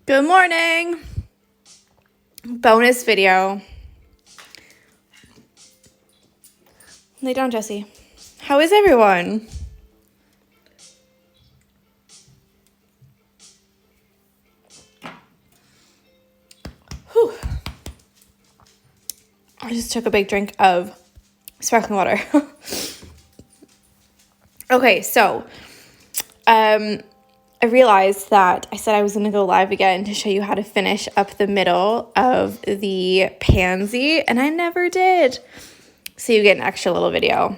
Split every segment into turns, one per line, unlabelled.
Good morning. Bonus video. Lay down, Jessie. How is everyone? Whew. I just took a big drink of sparkling water. Okay, so I realized that I said I was going to go live again to show you how to finish up the middle of the pansy, and I never did. So you get an extra little video.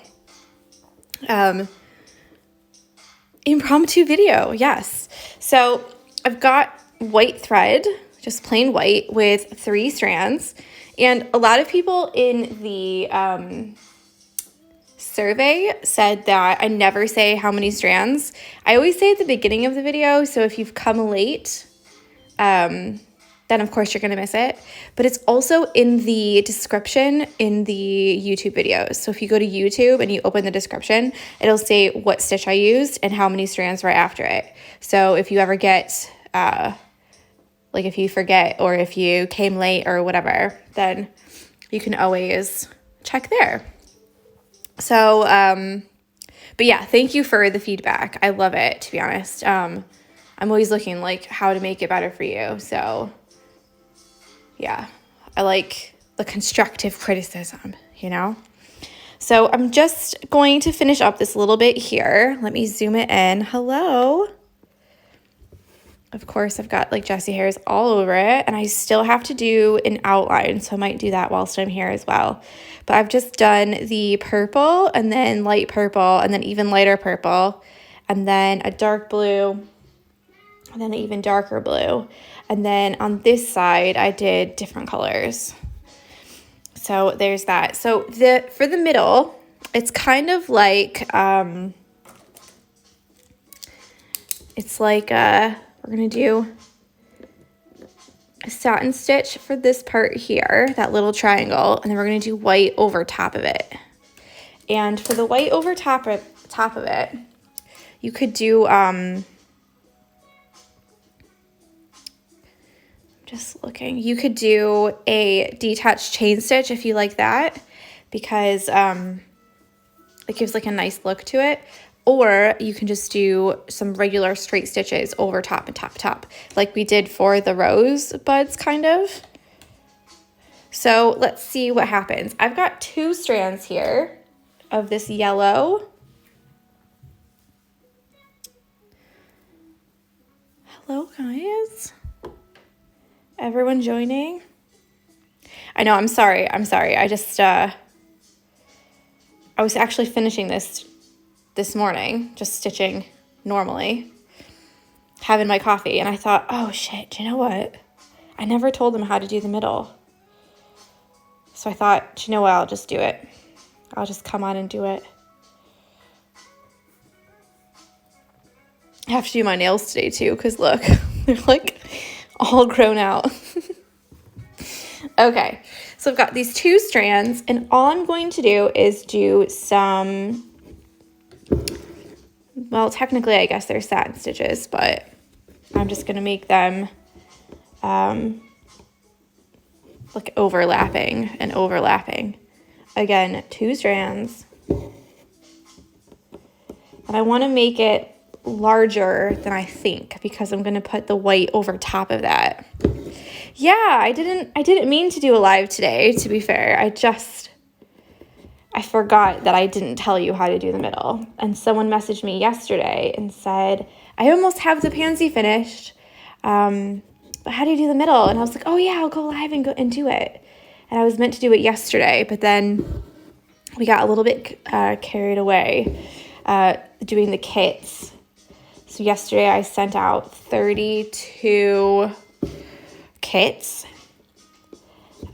Impromptu video, yes. So I've got white thread, just plain white, with 3 strands. And a lot of people in the survey said that I never say how many strands. I always say at the beginning of the video, so if you've come late, then of course you're gonna miss it. But it's also in the description in the YouTube videos. So if you go to YouTube and you open the description, it'll say what stitch I used and how many strands were after it. So if you ever get, like if you forget or if you came late or whatever, then you can always check there. So, but yeah, thank you for the feedback. I love it, to be honest. I'm always looking like how to make it better for you. So yeah, I like the constructive criticism, you know? So I'm just going to finish up this little bit here. Let me zoom it in. Hello. Of course, I've got like Jessie hairs all over it, and I still have to do an outline, so I might do that whilst I'm here as well. But I've just done the purple, and then light purple, and then even lighter purple, and then a dark blue, and then an even darker blue. And then on this side, I did different colors. So there's that. So for the middle, it's kind of like, it's like we're going to do a satin stitch for this part here, that little triangle, and then we're going to do white over top of it. And for the white over top of it, you could do, just looking, you could do a detached chain stitch if you like that, because it gives like a nice look to it. Or you can just do some regular straight stitches over top and top, like we did for the rose buds, kind of. So let's see what happens. I've got 2 strands here of this yellow. Hello, guys. Everyone joining? I know, I'm sorry. I just, I was actually finishing this morning, just stitching normally, having my coffee, and I thought, oh shit, do you know what? I never told them how to do the middle. So I thought, do you know what, I'll just do it. I'll just come on and do it. I have to do my nails today too, because look, they're like all grown out. Okay, so I've got these 2 strands, and all I'm going to do is do some, well, technically, I guess they're satin stitches, but I'm just going to make them like overlapping and overlapping. Again, 2 strands. And I want to make it larger than I think, because I'm going to put the white over top of that. Yeah, I didn't mean to do a live today, to be fair. I forgot that I didn't tell you how to do the middle. And someone messaged me yesterday and said, I almost have the pansy finished, but how do you do the middle? And I was like, oh yeah, I'll go live and do it. And I was meant to do it yesterday, but then we got a little bit carried away doing the kits. So yesterday I sent out 32 kits,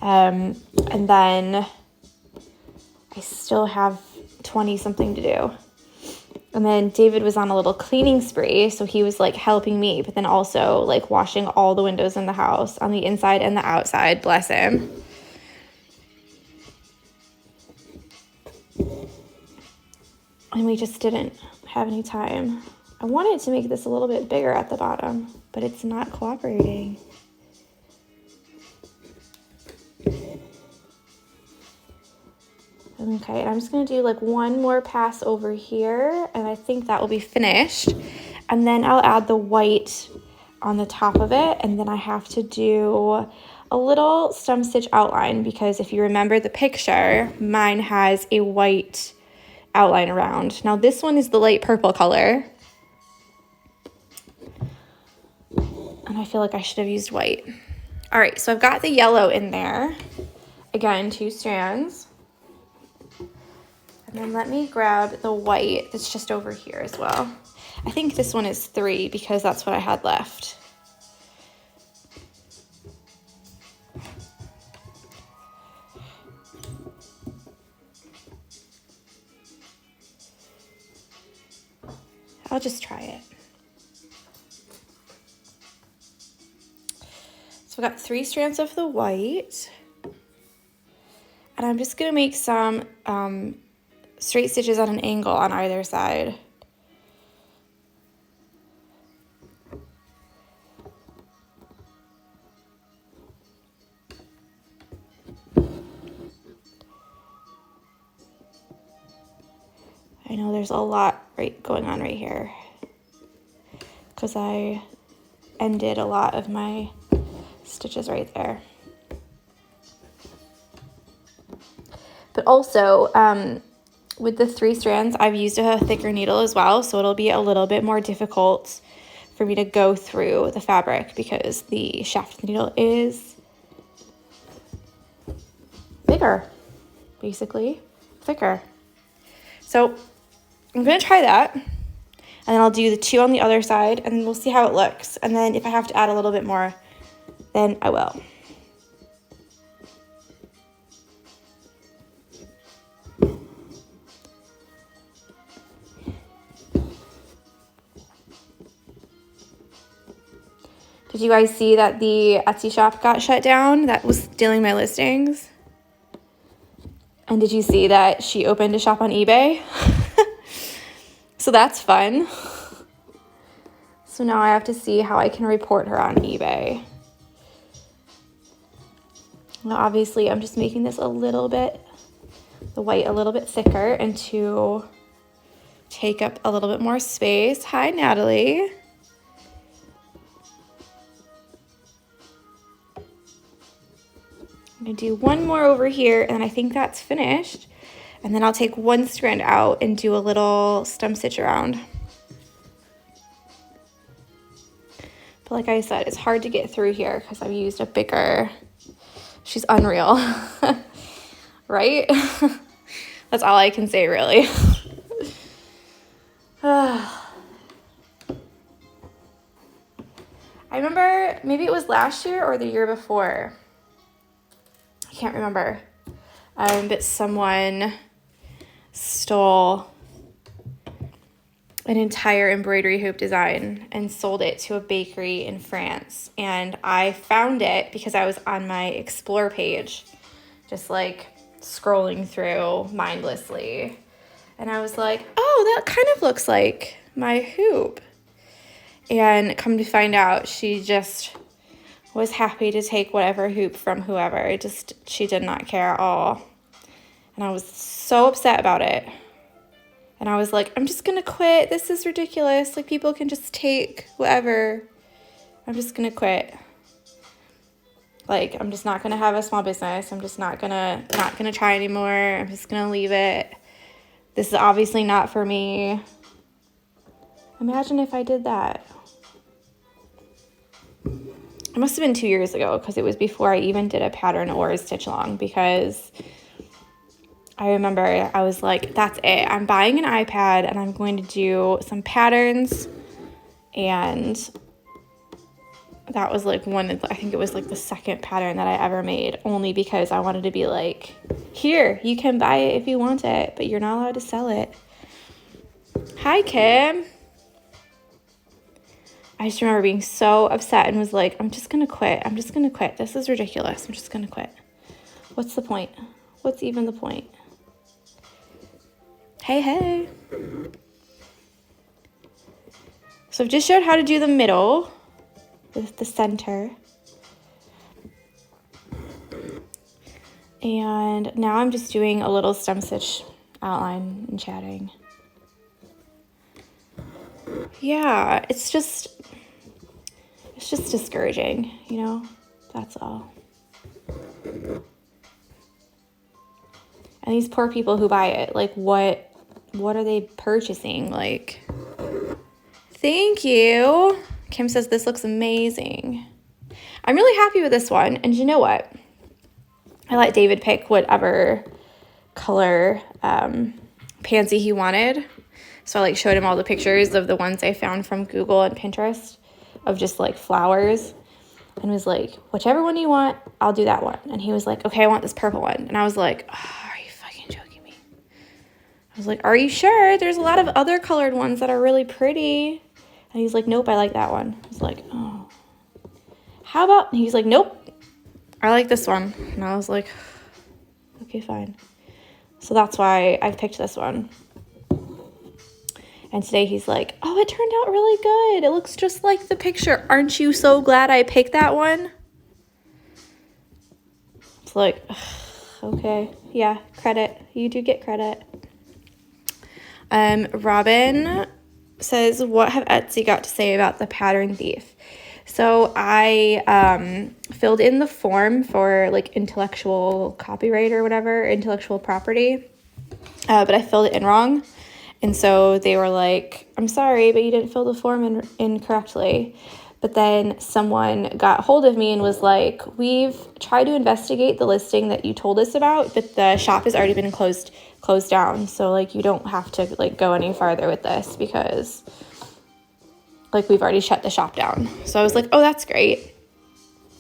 and then I still have 20 something to do. And then David was on a little cleaning spree, so he was like helping me, but then also like washing all the windows in the house on the inside and the outside, bless him. And we just didn't have any time. I wanted to make this a little bit bigger at the bottom, but it's not cooperating. Okay, and I'm just gonna do like one more pass over here, and I think that will be finished. And then I'll add the white on the top of it, and then I have to do a little stem stitch outline, because if you remember the picture, mine has a white outline around. Now this one is the light purple color, and I feel like I should have used white. All right, so I've got the yellow in there. Again, 2 strands. And then let me grab the white that's just over here as well. I think this one is 3 because that's what I had left. I'll just try it. So I've got 3 strands of the white. And I'm just gonna make some straight stitches at an angle on either side. I know there's a lot going on right here because I ended a lot of my stitches right there. But also, with the 3 strands, I've used a thicker needle as well, so it'll be a little bit more difficult for me to go through the fabric because the shaft of the needle is bigger, basically, thicker. So I'm gonna try that, and then I'll do the 2 on the other side, and we'll see how it looks. And then if I have to add a little bit more, then I will. Did you guys see that the Etsy shop got shut down that was stealing my listings? And did you see that she opened a shop on eBay? So that's fun. So now I have to see how I can report her on eBay. Now obviously I'm just making this a little bit, the white a little bit thicker, and to take up a little bit more space. Hi, Natalie. I'm gonna do one more over here, and I think that's finished. And then I'll take 1 strand out and do a little stem stitch around. But like I said, it's hard to get through here because I've used a bigger, she's unreal, right? That's all I can say, really. I remember, maybe it was last year or the year before. I can't remember. But someone stole an entire embroidery hoop design and sold it to a bakery in France. And I found it because I was on my Explore page, just like scrolling through mindlessly. And I was like, oh, that kind of looks like my hoop. And come to find out, she just was happy to take whatever hoop from whoever. She did not care at all. And I was so upset about it. And I was like, I'm just gonna quit. This is ridiculous. Like, people can just take whatever. I'm just gonna quit. Like, I'm just not gonna have a small business. I'm just not gonna try anymore. I'm just gonna leave it. This is obviously not for me. Imagine if I did that. It must have been 2 years ago because it was before I even did a pattern or a stitch along, because I remember I was like, that's it. I'm buying an iPad and I'm going to do some patterns. And that was like I think it was like the 2nd pattern that I ever made, only because I wanted to be like, here, you can buy it if you want it, but you're not allowed to sell it. Hi, Kim. I just remember being so upset and was like, I'm just going to quit. I'm just going to quit. This is ridiculous. I'm just going to quit. What's the point? What's even the point? Hey, hey. So I've just showed how to do the middle with the center. And now I'm just doing a little stem stitch outline and chatting. Yeah, it's just discouraging, you know, that's all. And these poor people who buy it, like what are they purchasing? Like, thank you. Kim says this looks amazing. I'm really happy with this one. And you know what? I let David pick whatever color pansy he wanted. So I like showed him all the pictures of the ones I found from Google and Pinterest of just like flowers, and was like, whichever one you want, I'll do that one. And he was like, okay, I want this purple one. And I was like, oh, are you fucking joking me? I was like, are you sure? There's a lot of other colored ones that are really pretty. And he's like, nope, I like that one. I was like, oh, how about, and he's like, nope, I like this one. And I was like, okay, fine. So that's why I've picked this one. And today he's like, oh, it turned out really good. It looks just like the picture. Aren't you so glad I picked that one? It's like, okay, yeah, credit. You do get credit. Robin says, what have Etsy got to say about the pattern thief? So I filled in the form for like intellectual copyright or whatever, intellectual property, but I filled it in wrong. And so they were like, I'm sorry, but you didn't fill the form in correctly. But then someone got hold of me and was like, we've tried to investigate the listing that you told us about, but the shop has already been closed down. So like, you don't have to like go any farther with this because like we've already shut the shop down. So I was like, oh, that's great.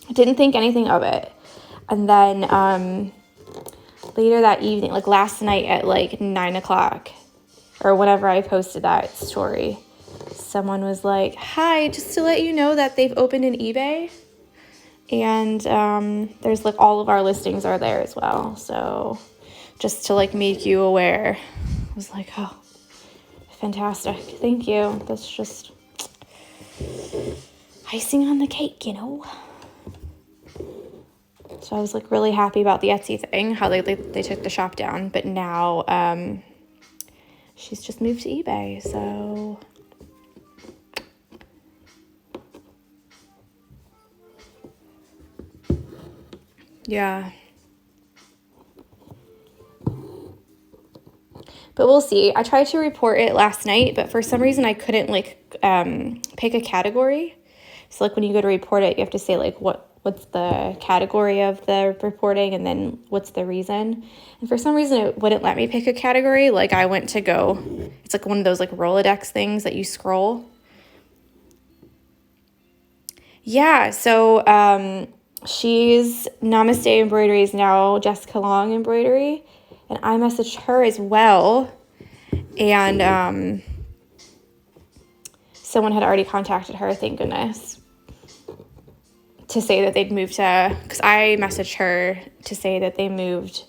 I didn't think anything of it. And then later that evening, like last night at like 9 o'clock, or whenever I posted that story, someone was like, hi, just to let you know that they've opened an eBay, and there's like all of our listings are there as well. So just to like make you aware. I was like, oh, fantastic. Thank you. That's just icing on the cake, you know? So I was like really happy about the Etsy thing, how they took the shop down, but now she's just moved to eBay, so yeah. But we'll see. I tried to report it last night, but for some reason I couldn't like pick a category. So like when you go to report it, you have to say like what's the category of the reporting and then what's the reason. And for some reason it wouldn't let me pick a category. Like I went to go, it's like one of those like Rolodex things that you scroll. Yeah, so she's Namaste Embroidery is now Jessica Long Embroidery, and I messaged her as well, and someone had already contacted her, thank goodness, to say that they'd moved to, because I messaged her to say that they moved,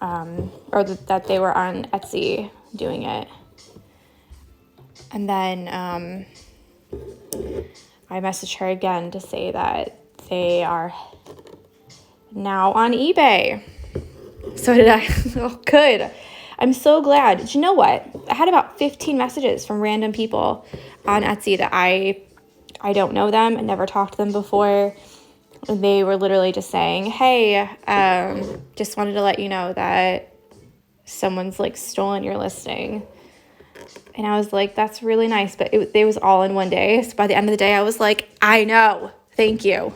or that they were on Etsy doing it, and then I messaged her again to say that they are now on eBay. So did I. Oh, good. I'm so glad. Did you know what? I had about 15 messages from random people on Etsy that I don't know them and never talked to them before. And they were literally just saying, hey, just wanted to let you know that someone's like stolen your listing. And I was like, that's really nice. But it was all in one day. So by the end of the day, I was like, I know. Thank you.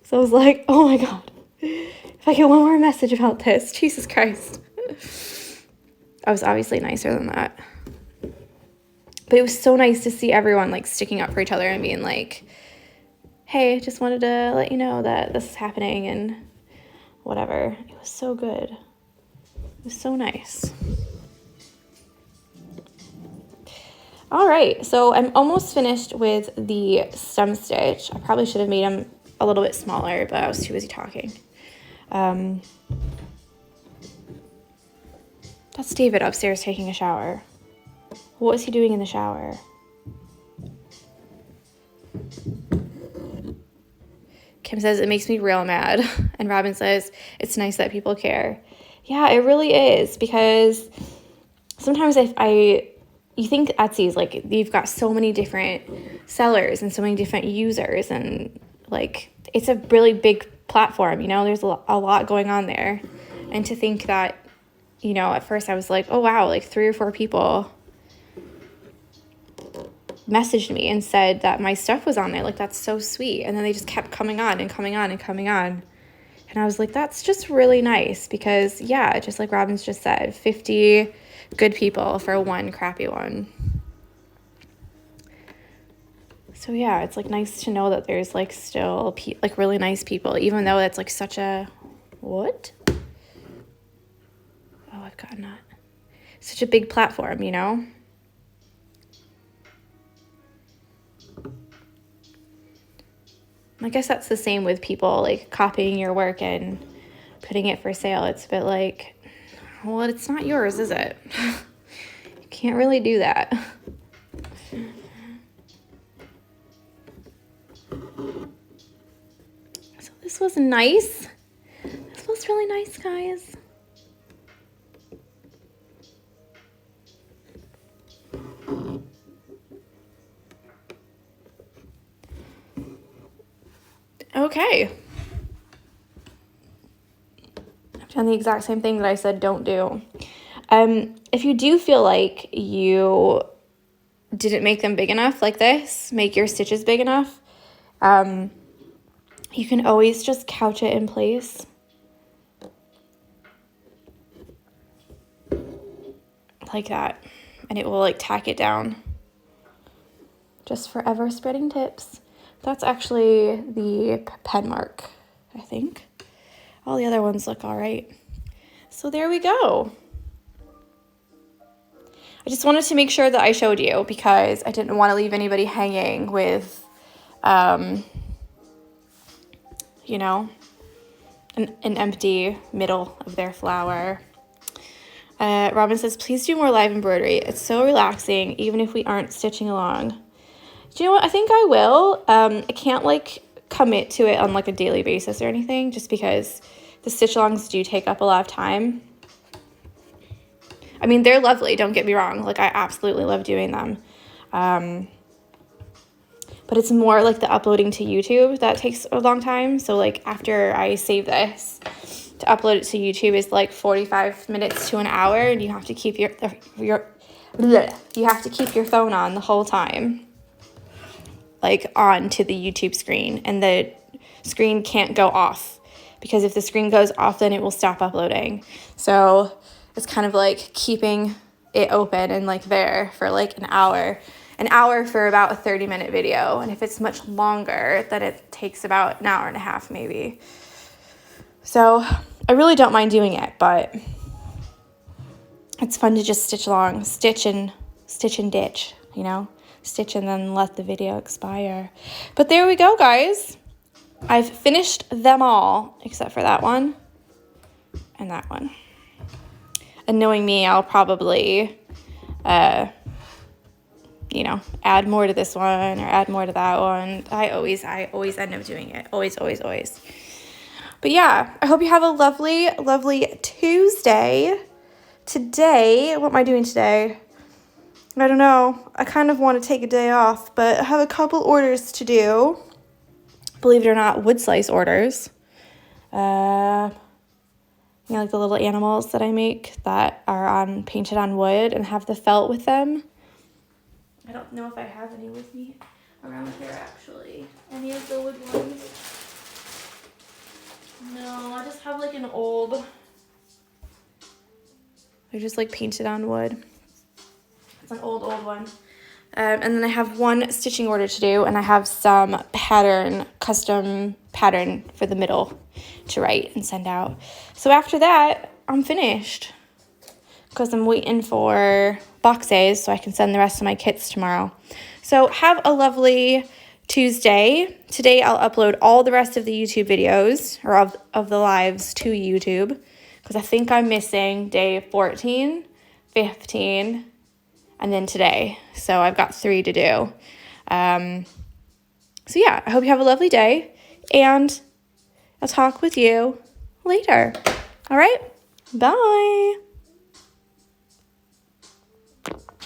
So I was like, oh my God. If I get one more message about this, Jesus Christ. I was obviously nicer than that. But it was so nice to see everyone like sticking up for each other and being like, hey, just wanted to let you know that this is happening and whatever. It was so good. It was so nice. All right, so I'm almost finished with the stem stitch. I probably should have made them a little bit smaller, but I was too busy talking. That's David upstairs taking a shower. What was he doing in the shower? Kim says, it makes me real mad. And Robin says, it's nice that people care. Yeah, it really is, because sometimes you think Etsy's like, you've got so many different sellers and so many different users, and like, it's a really big platform, you know, there's a lot going on there. And to think that, you know, at first I was like, oh wow, like 3 or 4 people messaged me and said that my stuff was on there. Like, that's so sweet. And then they just kept coming on and coming on and coming on. And I was like, that's just really nice, because yeah, just like Robin's just said, 50 good people for one crappy one. So yeah, it's like nice to know that there's like still like really nice people, even though it's like such a, what? Oh, I've gotten that. Such a big platform, you know? I guess that's the same with people like copying your work and putting it for sale. It's a bit like, well, it's not yours, is it? You can't really do that. So this was nice. This was really nice, guys. Okay. I've done the exact same thing that I said don't do. If you do feel like you didn't make them big enough like this, make your stitches big enough, you can always just couch it in place. Like that. And it will like tack it down. Just forever spreading tips. That's actually the pen mark, I think. All the other ones look all right. So there we go. I just wanted to make sure that I showed you, because I didn't want to leave anybody hanging with, you know, an empty middle of their flower. Robin says, please do more live embroidery. It's so relaxing, even if we aren't stitching along. Do you know what? I think I will. I can't like commit to it on like a daily basis or anything, just because the stitch alongs do take up a lot of time. I mean, they're lovely, don't get me wrong. Like, I absolutely love doing them. But it's more like the uploading to YouTube that takes a long time. So like after I save this, to upload it to YouTube is like 45 minutes to an hour, and you have to keep your phone on the whole time. Like on to the YouTube screen, and the screen can't go off, because if the screen goes off, then it will stop uploading. So it's kind of like keeping it open and like there for like an hour for about a 30-minute video. And if it's much longer, then it takes about an hour and a half maybe. So I really don't mind doing it, but it's fun to just stitch along, stitch and ditch, you know? Stitch and then let the video expire. But there we go, guys. I've finished them all except for that one and that one. And knowing me, I'll probably you know, add more to this one or add more to that one. I always end up doing it. Always. But yeah, I hope you have a lovely, lovely Tuesday. Today, what am I doing today? I don't know. I kind of want to take a day off, but I have a couple orders to do. Believe it or not, wood slice orders. You know, like the little animals that I make that are painted on wood and have the felt with them. I don't know if I have any with me around here, actually. Any of the wood ones? No, I just have like an old... They're just like painted on wood. It's an old one. And then I have one stitching order to do, and I have some custom pattern for the middle to write and send out. So after that, I'm finished, because I'm waiting for boxes so I can send the rest of my kits tomorrow. So have a lovely Tuesday. Today I'll upload all the rest of the YouTube videos, or of the lives, to YouTube, because I think I'm missing day 14, 15, and then today. So I've got 3 to do. So yeah, I hope you have a lovely day, and I'll talk with you later. All right, bye.